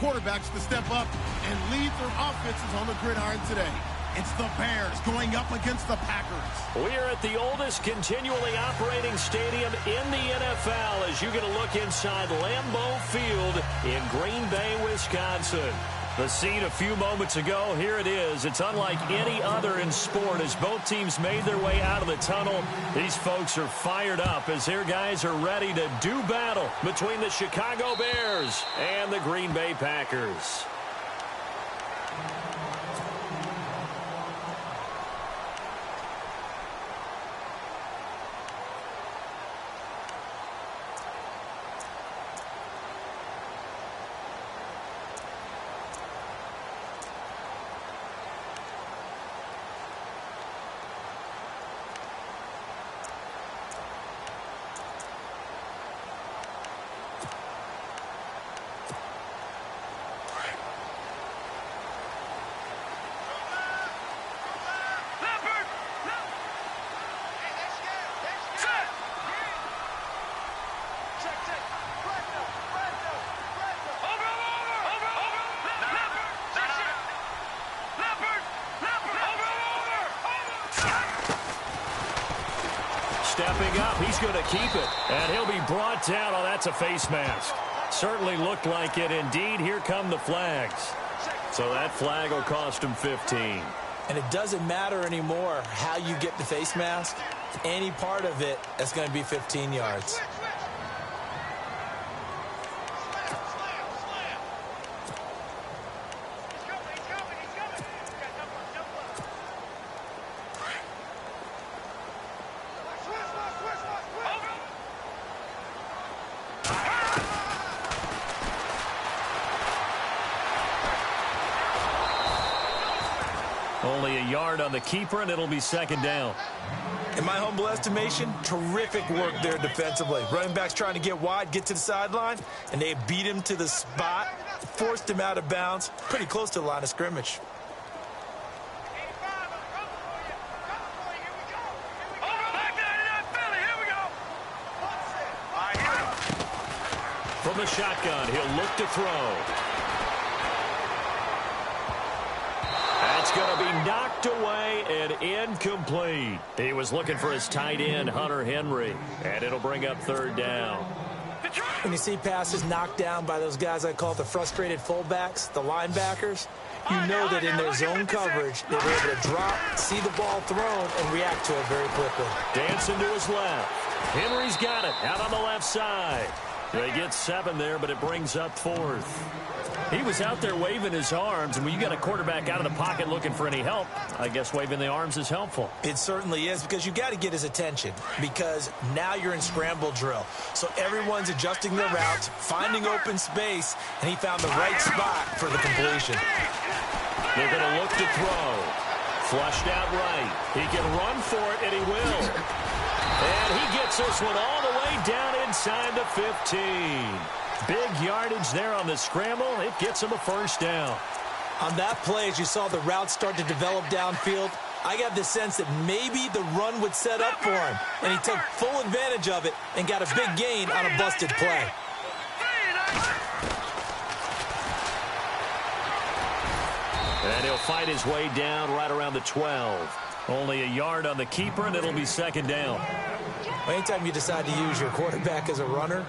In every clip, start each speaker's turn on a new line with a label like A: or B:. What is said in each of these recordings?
A: quarterbacks to step up and lead their offenses on the gridiron today. It's the Bears going up against the Packers.
B: We are at the oldest continually operating stadium in the NFL as you get a look inside Lambeau Field in Green Bay, Wisconsin. The scene a few moments ago, here it is. It's unlike any other in sport as both teams made their way out of the tunnel. These folks are fired up as their guys are ready to do battle between the Chicago Bears and the Green Bay Packers. Stepping up, he's going to keep it. And he'll be brought down. Oh, that's a face mask. Certainly looked like it. Indeed, here come the flags. So that flag will cost him 15.
C: And it doesn't matter anymore how you get the face mask. Any part of it, that's going to be 15 yards.
B: Only a yard on the keeper, and it'll be second down.
C: In my humble estimation, terrific work there defensively. Running backs trying to get wide, get to the sideline, and they beat him to the spot, forced him out of bounds, pretty close to the line of scrimmage.
B: From the shotgun, he'll look to throw. That's going to be knocked away and incomplete. He was looking for his tight end, Hunter Henry, and it'll bring up third down.
C: When you see passes knocked down by those guys I call the frustrated fullbacks, the linebackers, you know that in their zone coverage, they were able to drop, see the ball thrown, and react to it very quickly.
B: Dancing to his left. Henry's got it out on the left side. They get 7 there, but it brings up fourth. He was out there waving his arms, and when you got a quarterback out of the pocket looking for any help, I guess waving the arms is helpful.
C: It certainly is, because you got to get his attention, because now you're in scramble drill. So everyone's adjusting their routes, finding open space, and he found the right spot for the completion.
B: They're going to look to throw. Flushed out right. He can run for it, and he will. And he gets this one all the way down inside the 15. Big yardage there on the scramble. It gets him a first down.
C: On that play, as you saw the route start to develop downfield, I got the sense that maybe the run would set up for him. And he took full advantage of it and got a big gain on a busted play.
B: And he'll fight his way down right around the 12. Only a yard on the keeper, and it'll be second down.
C: Anytime you decide to use your quarterback as a runner,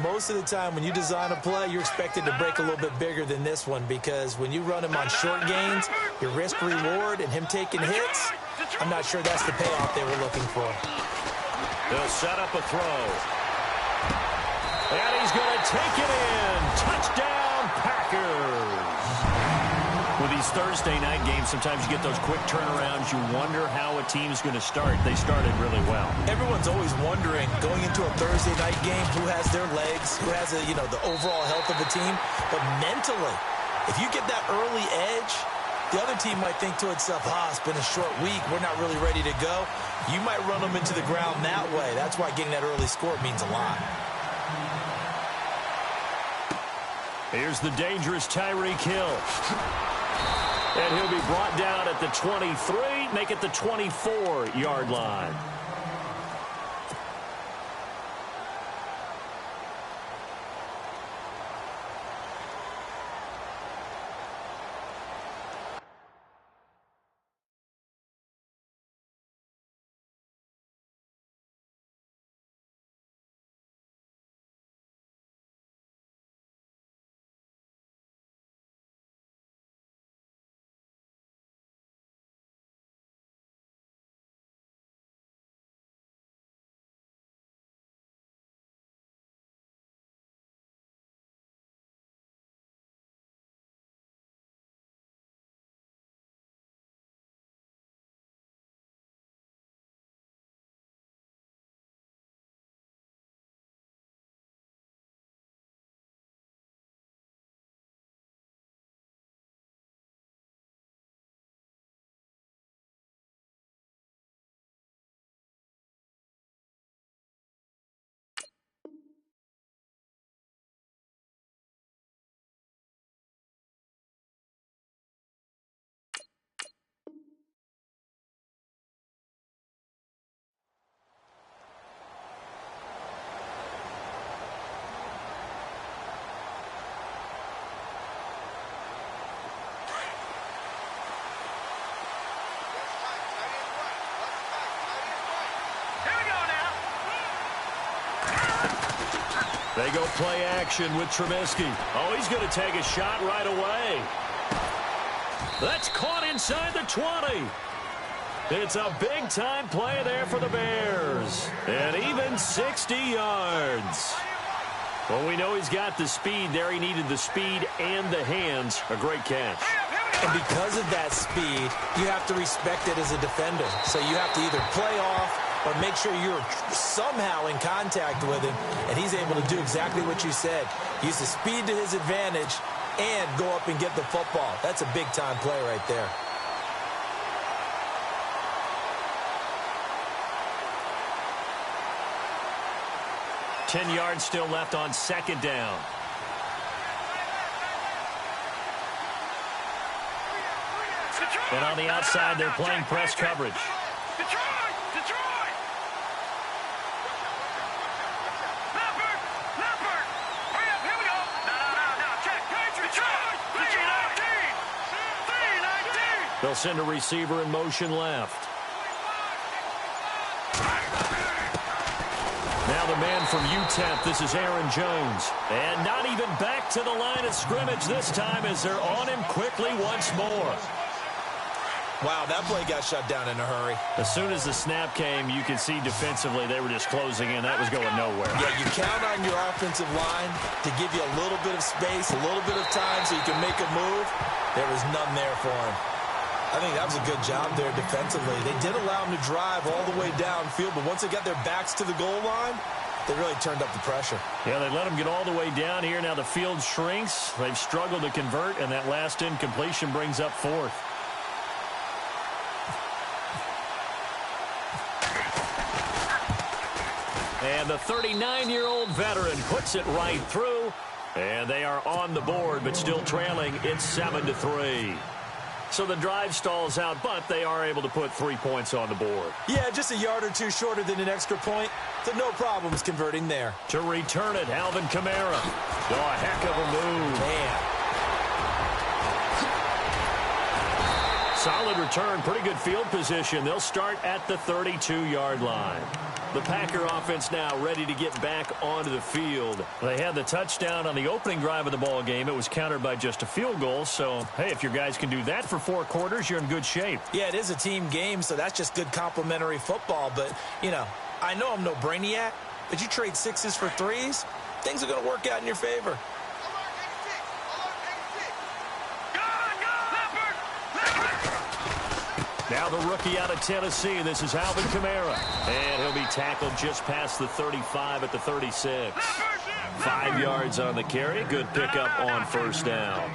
C: most of the time when you design a play, you're expected to break a little bit bigger than this one, because when you run him on short gains, your risk-reward and him taking hits, I'm not sure that's the payoff they were looking for.
B: They'll set up a throw. And he's going to take it in. Touchdown, Packers. With these Thursday night games, sometimes you get those quick turnarounds. You wonder how a team's going to start. They started really well.
C: Everyone's always wondering, going into a Thursday night game, who has their legs, who has the overall health of the team. But mentally, if you get that early edge, the other team might think to itself, it's been a short week, we're not really ready to go. You might run them into the ground that way. That's why getting that early score means a lot.
B: Here's the dangerous Tyreek Hill. And he'll be brought down at the 23, make it the 24-yard line. They go play action with Trubisky. Oh, he's going to take a shot right away. That's caught inside the 20. It's a big-time play there for the Bears. And even 60 yards. Well, we know he's got the speed there. He needed the speed and the hands. A great catch.
C: And because of that speed, you have to respect it as a defender. So you have to either play off or make sure you're somehow in contact with him. And he's able to do exactly what you said. Use the speed to his advantage and go up and get the football. That's a big-time play right there.
B: Ten yards still left on second down. And on the outside, they're playing press coverage. They'll send a receiver in motion left. Now the man from UTEP, this is Aaron Jones. And not even back to the line of scrimmage this time as they're on him quickly once more.
C: Wow, that play got shut down in a hurry.
B: As soon as the snap came, you can see defensively they were just closing in. That was going nowhere.
C: Yeah, you count on your offensive line to give you a little bit of space, a little bit of time so you can make a move. There was none there for him. I think that was a good job there defensively. They did allow him to drive all the way downfield, but once they got their backs to the goal line, they really turned up the pressure.
B: Yeah, they let him get all the way down here. Now the field shrinks. They've struggled to convert, and that last incompletion brings up fourth. And the 39-year-old veteran puts it right through, and they are on the board, but still trailing. It's 7-3. So the drive stalls out, but they are able to put 3 points on the board.
C: Yeah, just a yard or two shorter than an extra point. So no problems converting there.
B: To return it, Alvin Kamara. Oh, a heck of a move.
C: Man.
B: Solid return, pretty good field position. They'll start at the 32-yard line. The Packer offense now ready to get back onto the field. They had the touchdown on the opening drive of the ball game. It was countered by just a field goal. So, hey, if your guys can do that for 4 quarters, you're in good shape.
C: Yeah, it is a team game, so that's just good complimentary football. But, you know, I know I'm no brainiac, but you trade 6s for 3s, things are going to work out in your favor.
B: Now the rookie out of Tennessee. This is Alvin Kamara. And he'll be tackled just past the 35 at the 36. 5 yards on the carry. Good pickup on first down.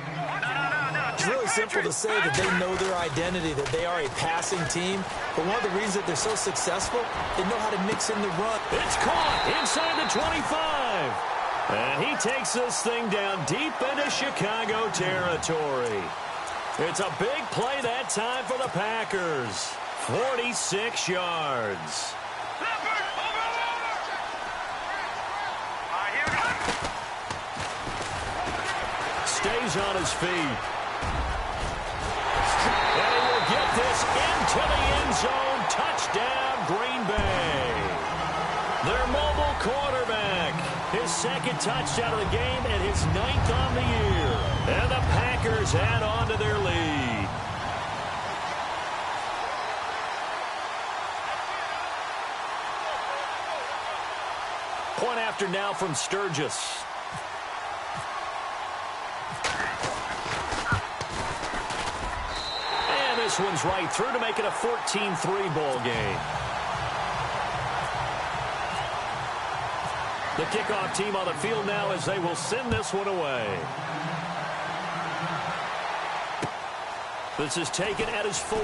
C: It's really simple to say that they know their identity, that they are a passing team. But one of the reasons that they're so successful, they know how to mix in the run.
B: It's caught inside the 25. And he takes this thing down deep into Chicago territory. It's a big play that time for the Packers. 46 yards. Stays on his feet. And he will get this into the end zone. Touchdown, Green Bay. Their mobile quarterback. His second touchdown of the game and his 9th on the year. And the Packers add on to their lead. Point after now from Sturgis. And this one's right through to make it a 14-3 ball game. The kickoff team on the field now as they will send this one away. This is taken at his 4.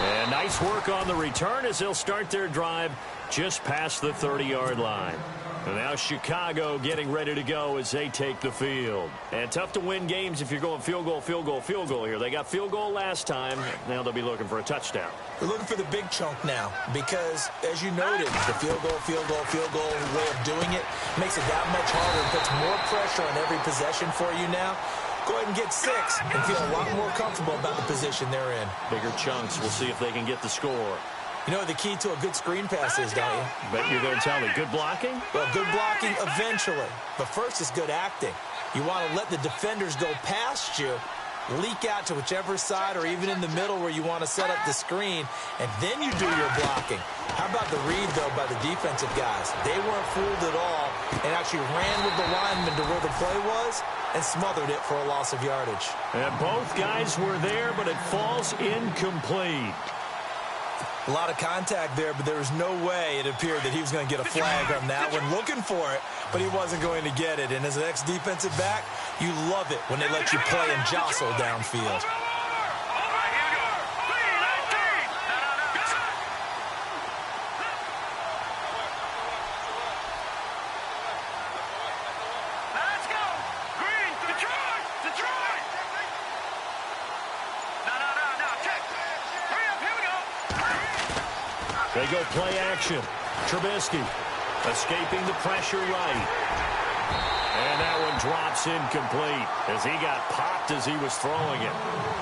B: And nice work on the return as they'll start their drive just past the 30-yard line. And now Chicago getting ready to go as they take the field. And tough to win games if you're going field goal, field goal, field goal here. They got field goal last time. Now they'll be looking for a touchdown.
C: We're looking for the big chunk now because, as you noted, the field goal way of doing it makes it that much harder and puts more pressure on every possession for you now. Go ahead and get 6 and feel a lot more comfortable about the position they're in.
B: Bigger chunks. We'll see if they can get the score.
C: You know what the key to a good screen pass is, don't you?
B: Bet you're going to tell me. Good blocking?
C: Well, good blocking eventually. But first is good acting. You want to let the defenders go past you, leak out to whichever side or even in the middle where you want to set up the screen, and then you do your blocking. How about the read, though, by the defensive guys? They weren't fooled at all and actually ran with the lineman to where the play was and smothered it for a loss of yardage.
B: And both guys were there, but it falls incomplete.
C: A lot of contact there, but there was no way it appeared that he was going to get a flag on that one. Looking for it, but he wasn't going to get it. And as an ex-defensive back, you love it when they let you play and jostle downfield.
B: They go play action. Trubisky escaping the pressure right. And that one drops incomplete as he got popped as he was throwing it.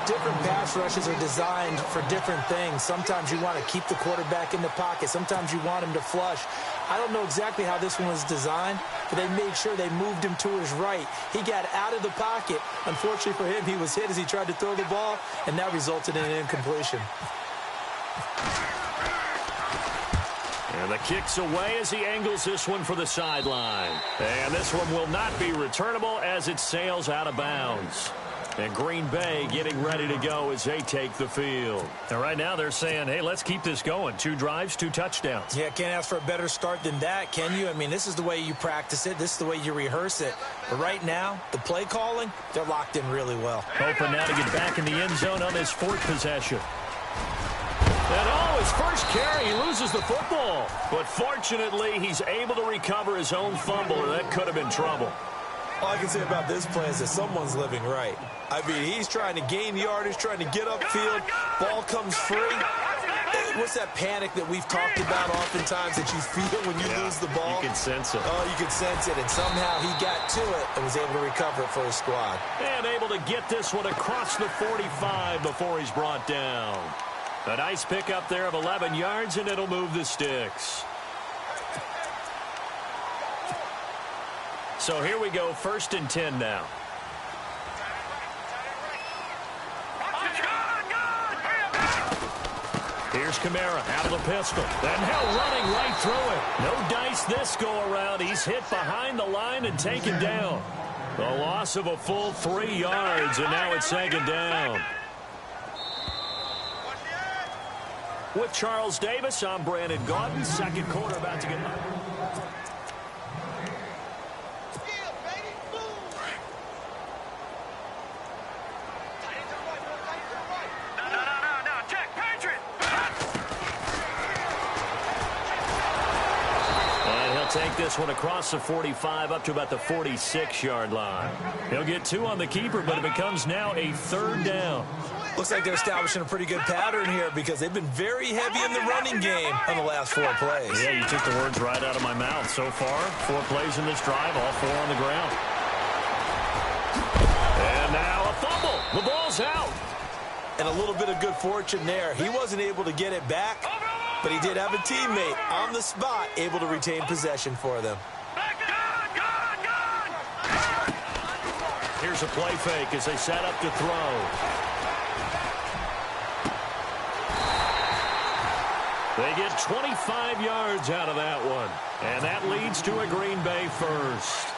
C: Different pass rushes are designed for different things. Sometimes you want to keep the quarterback in the pocket. Sometimes you want him to flush. I don't know exactly how this one was designed, but they made sure they moved him to his right. He got out of the pocket. Unfortunately for him, he was hit as he tried to throw the ball, and that resulted in an incompletion.
B: And the kick's away as he angles this one for the sideline. And this one will not be returnable as it sails out of bounds. And Green Bay getting ready to go as they take the field. And right now they're saying, hey, let's keep this going. 2 drives, 2 touchdowns.
C: Yeah, can't ask for a better start than that, can you? I mean, this is the way you practice it. This is the way you rehearse it. But right now, the play calling, they're locked in really well.
B: Hoping now to get back in the end zone on his 4th possession. And his first carry, he loses the football. But fortunately, he's able to recover his own fumble, or that could have been trouble.
C: All I can say about this play is that someone's living right. I mean, he's trying to gain yardage, trying to get upfield. Ball comes free. What's that panic that we've talked about oftentimes that you feel when you lose the ball?
B: You can sense it.
C: Oh, you can sense it. And somehow he got to it and was able to recover it for his squad.
B: And able to get this one across the 45 before he's brought down. A nice pickup there of 11 yards, and it'll move the sticks. So here we go, 1st and 10 now. Here's Kamara out of the pistol. And Hill running right through it. No dice this go-around. He's hit behind the line and taken down. The loss of a full 3 yards, and now it's 2nd down. With Charles Davis, I'm Brandon Gaudin. 2nd quarter about to get underway. Take this one across the 45 up to about the 46-yard line. He'll get 2 on the keeper, but it becomes now a 3rd down.
C: Looks like they're establishing a pretty good pattern here because they've been very heavy in the running game on the last 4 plays.
B: Yeah, you took the words right out of my mouth. So far, 4 plays in this drive, all 4 on the ground. And now a fumble. The ball's out.
C: And a little bit of good fortune there. He wasn't able to get it back, but he did have a teammate on the spot able to retain possession for them.
B: Here's a play fake as they set up to throw. They get 25 yards out of that one. And that leads to a Green Bay first.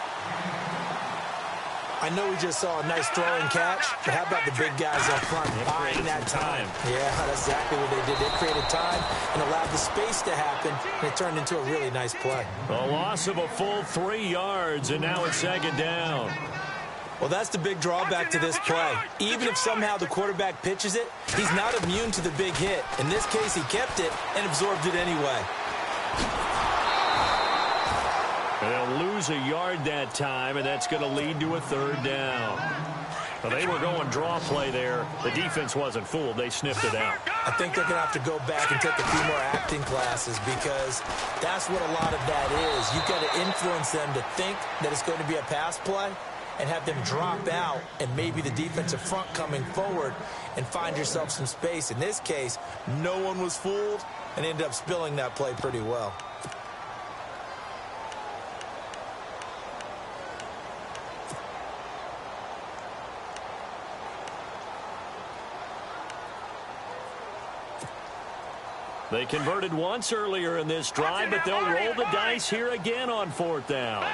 C: I know we just saw a nice throwing catch, but how about the big guys up front buying that time? Yeah, that's exactly what they did. They created time and allowed the space to happen, and it turned into a really nice play.
B: A loss of a full 3 yards, and now it's 2nd down.
C: Well, that's the big drawback to this play. Even if somehow the quarterback pitches it, he's not immune to the big hit. In this case, he kept it and absorbed it anyway.
B: They'll lose a yard that time, and that's going to lead to a 3rd down. Well, they were going draw play there. The defense wasn't fooled. They sniffed it out.
C: I think they're going to have to go back and take a few more acting classes because that's what a lot of that is. You've got to influence them to think that it's going to be a pass play and have them drop out and maybe the defensive front coming forward and find yourself some space. In this case, no one was fooled, and ended up spilling that play pretty well.
B: They converted once earlier in this drive, but they'll roll the dice here again on 4th down.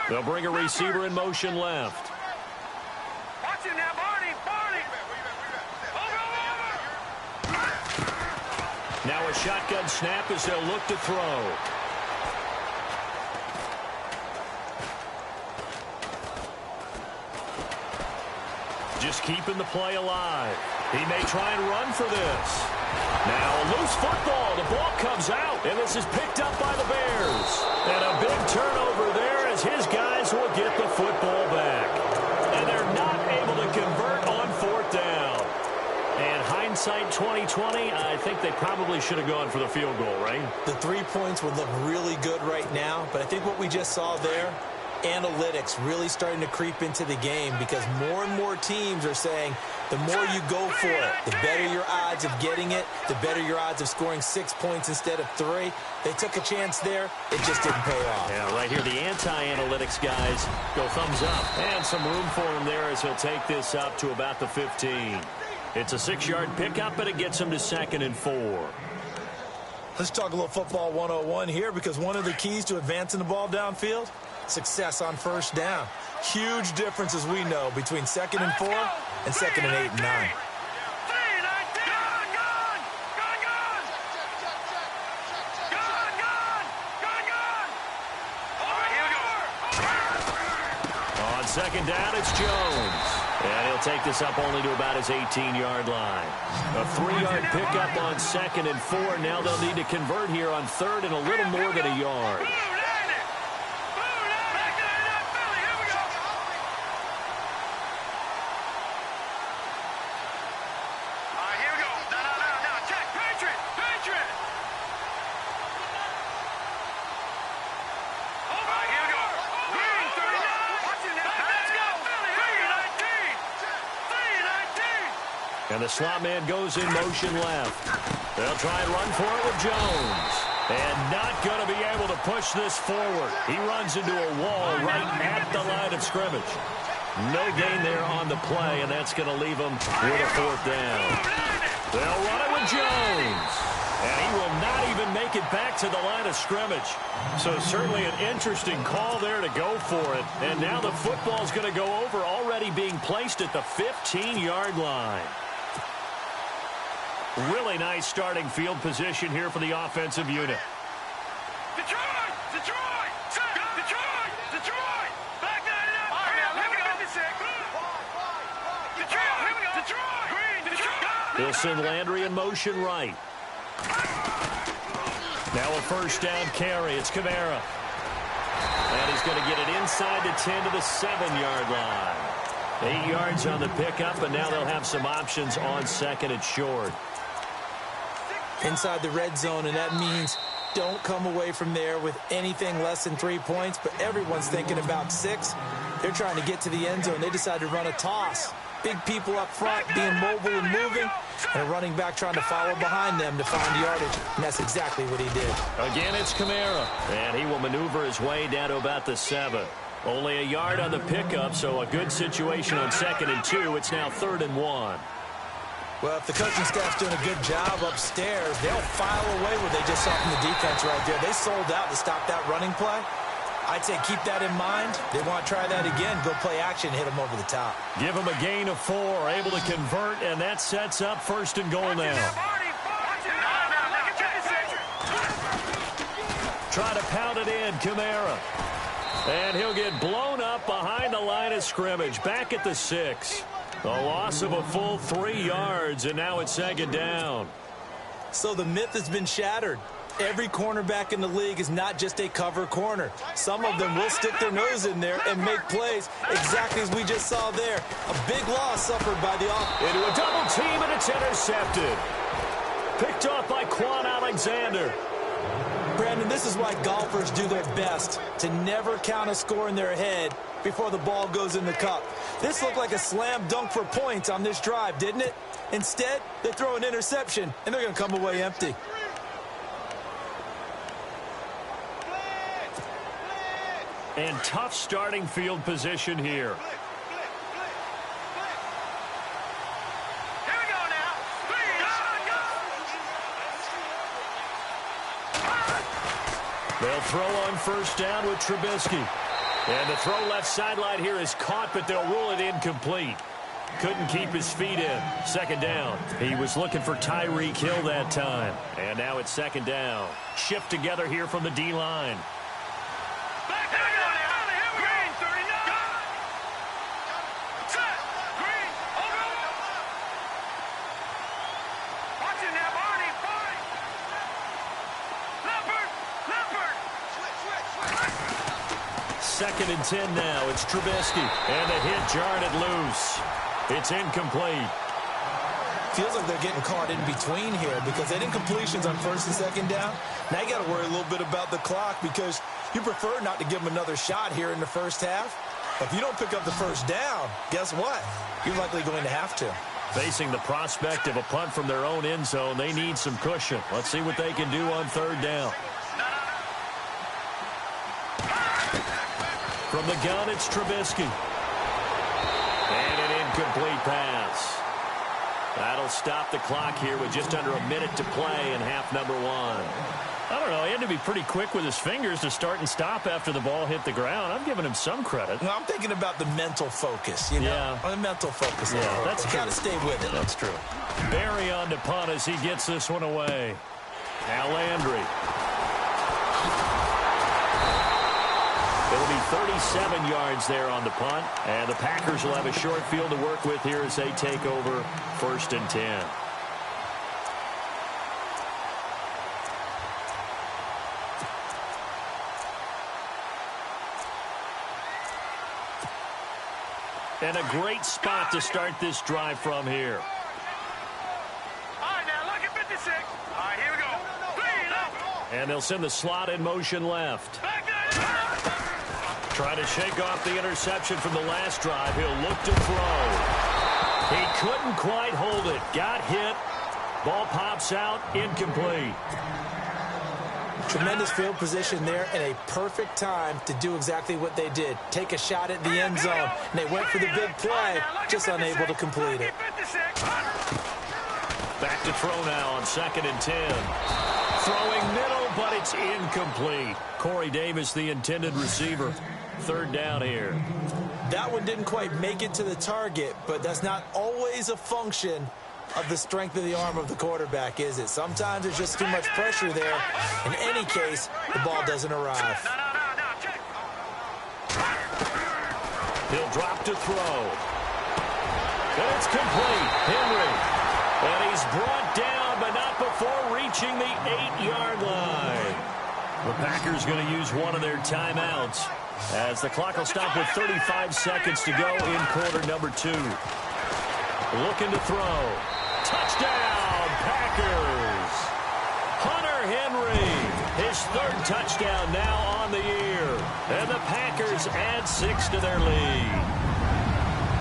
B: They'll bring a receiver in motion left. Now a shotgun snap as they'll look to throw. Just keeping the play alive. He may try and run for this. Now a loose football. The ball comes out, and this is picked up by the Bears. And a big turnover there as his guys will get the football back. And they're not able to convert on 4th down. And hindsight 2020, I think they probably should have gone for the field goal, right?
C: The 3 points would look really good right now, but I think what we just saw there, analytics really starting to creep into the game because more and more teams are saying the more you go for it, the better your odds of getting it, the better your odds of scoring 6 points instead of 3. They took a chance there. It just didn't pay off.
B: Yeah, right here, the anti-analytics guys go thumbs up. And some room for him there as he'll take this up to about the 15. It's a 6-yard pickup, but it gets him to 2nd and 4.
C: Let's talk a little football 101 here because one of the keys to advancing the ball downfield, success on 1st down. Huge difference, as we know, between 2nd and 4 and 2nd and 8 and 9.
B: On 2nd down, it's Jones. And he'll take this up only to about his 18-yard line. A 3-yard pickup on 2nd and 4. Now they'll need to convert here on 3rd and a little more than a yard. And the slot man goes in motion left. They'll try and run for it with Jones. And not going to be able to push this forward. He runs into a wall right at the line of scrimmage. No gain there on the play, and that's going to leave him with a 4th down. They'll run it with Jones. And he will not even make it back to the line of scrimmage. So certainly an interesting call there to go for it. And now the football's going to go over, already being placed at the 15-yard line. Really nice starting field position here for the offensive unit.
D: Detroit! Detroit! Detroit! Detroit! Back that up! Detroit! Detroit! Detroit!
B: They'll send Landry in motion right. Now a 1st down carry. It's Kamara. And he's going to get it inside the 10 to the 7-yard line. 8 yards on the pickup, and now they'll have some options on 2nd and short.
C: Inside the red zone, and that means don't come away from there with anything less than 3 points, but everyone's thinking about 6. They're trying to get to the end zone. They decide to run a toss. Big people up front being mobile and moving, and a running back trying to follow behind them to find yardage, and that's exactly what he did.
B: Again, it's Kamara, and he will maneuver his way down to about the 7. Only a yard on the pickup, so a good situation on 2nd and 2. It's now 3rd and 1.
C: Well, if the coaching staff's doing a good job upstairs, they'll file away what they just saw from the defense right there. They sold out to stop that running play. I'd say keep that in mind. They want to try that again, go play action, hit them over the top.
B: Give them a gain of 4, able to convert, and that sets up 1st and goal now. Try to pound it in, Kamara. And he'll get blown up behind the line of scrimmage, back at the 6. A loss of a full 3 yards, and now it's 2nd down.
C: So the myth has been shattered. Every cornerback in the league is not just a cover corner. Some of them will stick their nose in there and make plays exactly as we just saw there. A big loss suffered by the offense.
B: Into a double team, and it's intercepted. Picked off by Quan Alexander.
C: Brandon, this is why golfers do their best to never count a score in their head before the ball goes in the cup. This looked like a slam dunk for points on this drive, didn't it? Instead, they throw an interception, and they're going to come away empty.
B: And tough starting field position here.
D: Here we go now.
B: They'll throw on first down with Trubisky. And the throw left sideline here is caught, but they'll rule it incomplete. Couldn't keep his feet in. Second down. He was looking for Tyreek Hill that time. And now it's second down. Shift together here from the D-line.
D: Back there, here we go. 39. Set. Green. Over. Watch it now, Barney. Leopard.
B: Second and 10 now. It's Trubisky. And the hit jarred it loose. It's incomplete.
C: Feels like they're getting caught in between here because they didn't completions on first and second down. Now you got to worry a little bit about the clock because you prefer not to give them another shot here in the first half. If you don't pick up the first down, guess what? You're likely going to have to.
B: Facing the prospect of a punt from their own end zone, they need some cushion. Let's see what they can do on third down. From the gun, it's Trubisky. And an incomplete pass. That'll stop the clock here with just under a minute to play in half number one. I don't know. He had to be pretty quick with his fingers to start and stop after the ball hit the ground. I'm giving him some credit.
C: Well, I'm thinking about the mental focus, you know?
B: Yeah.
C: The mental focus.
B: Yeah, that's true.
C: You got to stay with it.
B: That's true. Barry on to punt as he gets this one away. Now Landry. It'll be 37 yards there on the punt. And the Packers will have a short field to work with here as they take over first and 10. And a great spot to start this drive from here.
D: All right, now look at 56. All right, here we go.
B: And they'll send the slot in motion left.
D: Back there.
B: Trying to shake off the interception from the last drive. He'll look to throw. He couldn't quite hold it. Got hit. Ball pops out. Incomplete.
C: Tremendous field position there and a perfect time to do exactly what they did. Take a shot at the end zone. And they went for the big play, just unable to complete it.
B: Back to throw now on second and 10. Throwing middle, but it's incomplete. Corey Davis, the intended receiver. Third down here.
C: That one didn't quite make it to the target, but that's not always a function of the strength of the arm of the quarterback, is it? Sometimes there's just too much pressure there. In any case, the ball doesn't arrive.
B: He'll drop to throw. And it's complete. Henry. And he's brought down, but not before reaching the 8-yard line. The Packers going to use one of their timeouts as the clock will stop with 35 seconds to go in quarter number 2. Looking to throw. Touchdown, Packers. Hunter Henry, his third touchdown now on the year. And the Packers add 6 to their lead.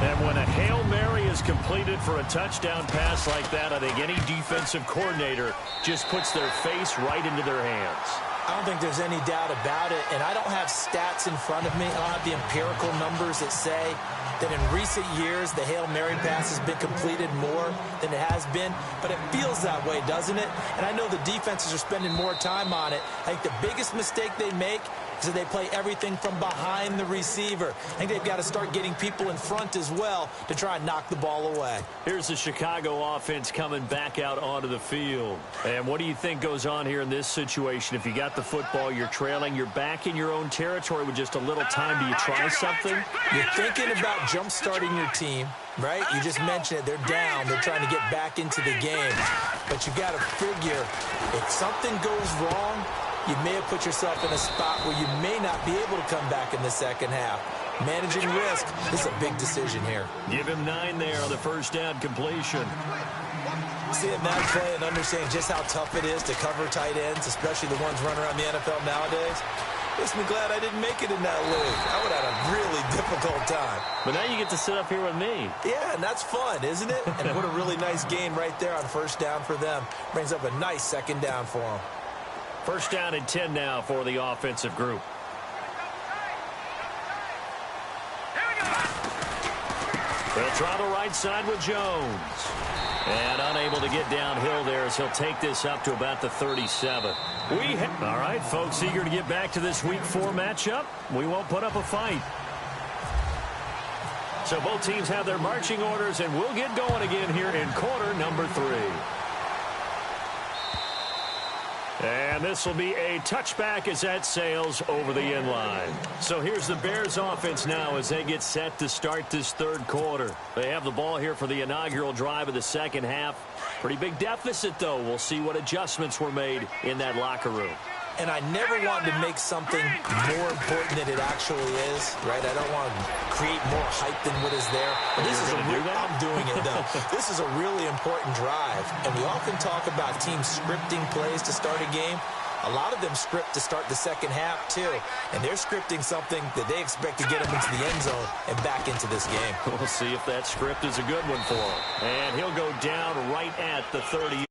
B: And when a Hail Mary is completed for a touchdown pass like that, I think any defensive coordinator just puts their face right into their hands.
C: I don't think there's any doubt about it, and I don't have stats in front of me. I don't have the empirical numbers that say that in recent years the Hail Mary pass has been completed more than it has been, but it feels that way, doesn't it? And I know the defenses are spending more time on it. I think the biggest mistake they make is that they play everything from behind the receiver. I think they've got to start getting people in front as well to try and knock the ball away.
B: Here's the Chicago offense coming back out onto the field. And what do you think goes on here in this situation? If you got the football, you're trailing, you're back in your own territory with just a little time. Do you try something?
C: You're thinking about jump-starting your team, right? You just mentioned it. They're down. They're trying to get back into the game. But you got to figure if something goes wrong, you may have put yourself in a spot where you may not be able to come back in the second half. Managing risk, this is a big decision here.
B: Give him 9 there on the first down completion.
C: seeing that play and understanding just how tough it is to cover tight ends, especially the ones running around the NFL nowadays. Makes me glad I didn't make it in that league. I would have had a really difficult time.
B: But now you get to sit up here with me.
C: Yeah, and that's fun, isn't it? And what a really nice gain right there on first down for them. Brings up a nice second down for them.
B: First down and 10 now for the offensive group. They'll try the right side with Jones. And unable to get downhill there as he'll take this up to about the 37. All right, folks, eager to get back to this Week 4 matchup. We won't put up a fight. So both teams have their marching orders, and we'll get going again here in quarter number 3. And this will be a touchback as that sails over the end line. So here's the Bears offense now as they get set to start this third quarter. They have the ball here for the inaugural drive of the second half. Pretty big deficit, though. We'll see what adjustments were made in that locker room.
C: And I never want to make something more important than it actually is, right? I don't want to create more hype than what is there. But this is I'm doing it, though. This is a really important drive. And we often talk about teams scripting plays to start a game. A lot of them script to start the second half, too. And they're scripting something that they expect to get them into the end zone and back into this game.
B: We'll see if that script is a good one for him. And he'll go down right at the 30.